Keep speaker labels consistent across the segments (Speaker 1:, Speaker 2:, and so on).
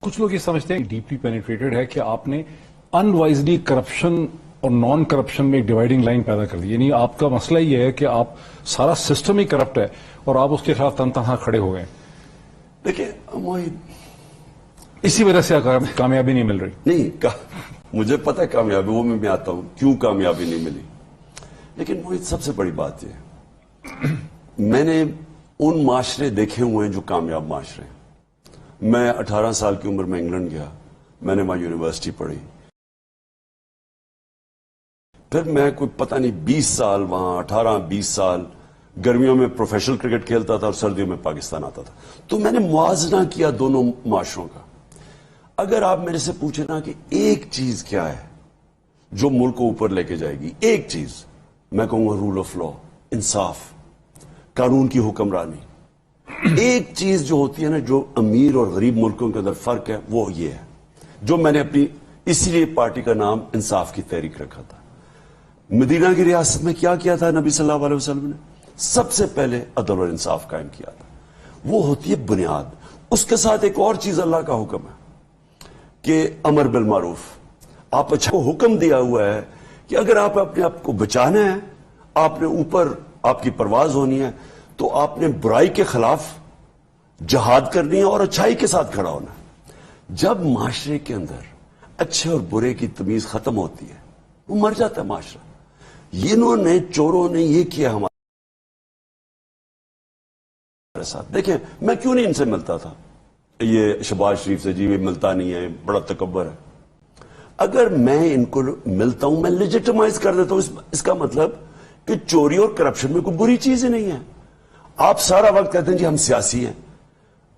Speaker 1: کچھ لوگ یہ سمجھتے ہیں ڈیپلی پینیٹریٹڈ ہے کہ آپ نے انوائزلی کرپشن اور نان کرپشن میں ایک ڈیوائڈنگ لائن پیدا کر دی. یعنی آپ کا مسئلہ یہ ہے کہ آپ سارا سسٹم ہی کرپٹ ہے اور آپ اس کے خلاف تن تنہا کھڑے ہو گئے.
Speaker 2: دیکھیں
Speaker 1: اسی وجہ سے کامیابی نہیں مل رہی.
Speaker 2: نہیں مجھے پتہ ہے کامیابی وہ میں آتا ہوں کیوں کامیابی نہیں ملی. لیکن وہ سب سے بڑی بات یہ ہے میں نے ان معاشرے دیکھے ہوئے ہیں جو کامیاب معاشرے ہیں. میں 18 سال کی عمر میں انگلینڈ گیا, میں نے وہاں یونیورسٹی پڑھی, پھر میں کوئی پتہ نہیں 20 سال وہاں 18-20 سال گرمیوں میں پروفیشنل کرکٹ کھیلتا تھا اور سردیوں میں پاکستان آتا تھا. تو میں نے موازنہ کیا دونوں معاشروں کا. اگر آپ میرے سے پوچھیں نا کہ ایک چیز کیا ہے جو ملک کو اوپر لے کے جائے گی, ایک چیز میں کہوں گا رول آف لا, انصاف, قانون کی حکمرانی. ایک چیز جو ہوتی ہے نا جو امیر اور غریب ملکوں کے اندر فرق ہے وہ یہ ہے جو میں نے اپنی اسی لیے پارٹی کا نام انصاف کی تحریک رکھا تھا. مدینہ کی ریاست میں کیا کیا تھا نبی صلی اللہ علیہ وسلم نے؟ سب سے پہلے عدل اور انصاف قائم کیا تھا. وہ ہوتی ہے بنیاد. اس کے ساتھ ایک اور چیز اللہ کا حکم ہے کہ امر بالمعروف. آپ اچھا کو حکم دیا ہوا ہے کہ اگر آپ اپنے آپ کو بچانا ہے, آپ نے اوپر آپ کی پرواز ہونی ہے, تو آپ نے برائی کے خلاف جہاد کرنی ہے اور اچھائی کے ساتھ کھڑا ہونا ہے. جب معاشرے کے اندر اچھے اور برے کی تمیز ختم ہوتی ہے وہ مر جاتا ہے معاشرہ. انہوں نے چوروں نے یہ کیا ہمارے ساتھ. دیکھیں میں کیوں نہیں ان سے ملتا تھا, یہ شہباز شریف سے جی ملتا نہیں ہے, بڑا تکبر ہے. اگر میں ان کو ملتا ہوں میں لیجیٹمائز کر دیتا ہوں. اس کا مطلب کہ چوری اور کرپشن میں کوئی بری چیز ہی نہیں ہے. آپ سارا وقت کہتے ہیں جی ہم سیاسی ہیں.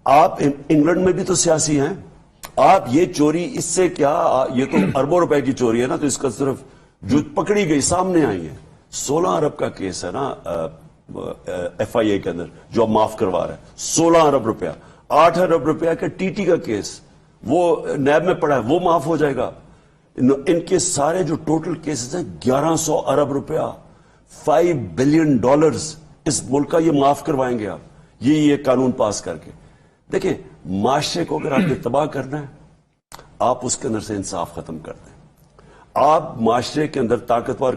Speaker 2: آپ انگلینڈ میں بھی تو سیاسی ہیں. آپ یہ چوری اس سے کیا, یہ تو اربوں روپے کی چوری ہے نا, تو اس کا صرف جو پکڑی گئی سامنے آئی ہے 16 ارب کا کیس ہے نا ایف آئی اے کے اندر جو اب معاف کروا رہا ہے. 16 ارب روپیہ, 8 ارب روپیہ کا ٹی ٹی کا کیس وہ نیب میں پڑا ہے, وہ معاف ہو جائے گا. ان کے سارے جو ٹوٹل کیسز ہیں 1100 ارب روپیہ, $5 بلین اس ملک کا, یہ معاف کروائیں گے آپ یہ قانون پاس کر کے. دیکھیں معاشرے کو اگر آپ نے تباہ کرنا ہے آپ اس کے اندر سے انصاف ختم کر دیں. آپ معاشرے کے اندر طاقتور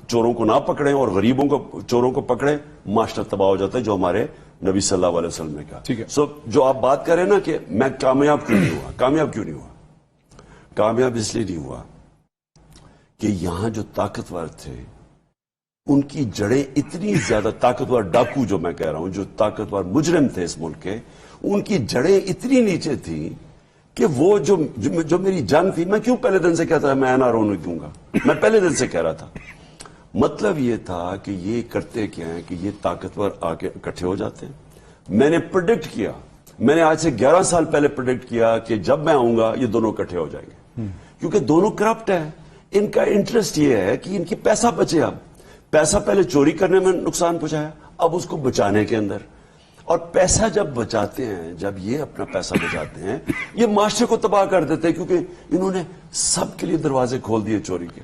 Speaker 2: چوروں کو نہ پکڑیں اور غریبوں کو چوروں کو پکڑیں, معاشرہ تباہ ہو جاتا ہے, جو ہمارے نبی صلی اللہ علیہ وسلم نے کہا. سو جو آپ بات کر رہے ہیں نا کہ میں کامیاب کیوں نہیں ہوا, کامیاب کیوں نہیں ہوا؟ کامیاب اس لیے نہیں ہوا کہ یہاں جو طاقتور تھے ان کی جڑیں اتنی زیادہ, طاقتور ڈاکو جو میں کہہ رہا ہوں, جو طاقتور مجرم تھے اس ملک کے, ان کی جڑیں اتنی نیچے تھیں کہ وہ جو میری جنگ تھی, میں کیوں پہلے دن سے کہتا تھا میں این آر او نہیں دوں گا, میں پہلے دن سے کہہ رہا تھا. مطلب یہ تھا کہ یہ کرتے کیا ہیں کہ یہ طاقتور آگے اکٹھے ہو جاتے ہیں. میں نے پریڈکٹ کیا, میں نے آج سے 11 سال پہلے پریڈکٹ کیا کہ جب میں آؤں گا یہ دونوں اکٹھے ہو جائیں گے, کیونکہ دونوں کرپٹ ہیں. ان کا انٹرسٹ یہ ہے کہ ان کی پیسہ بچے. اب پیسہ پہلے چوری کرنے میں نقصان پہنچایا, اب اس کو بچانے کے اندر. اور پیسہ جب بچاتے ہیں, جب یہ اپنا پیسہ بچاتے ہیں, یہ معاشرے کو تباہ کر دیتے ہیں, کیونکہ انہوں نے سب کے لیے دروازے کھول دیے چوری کے.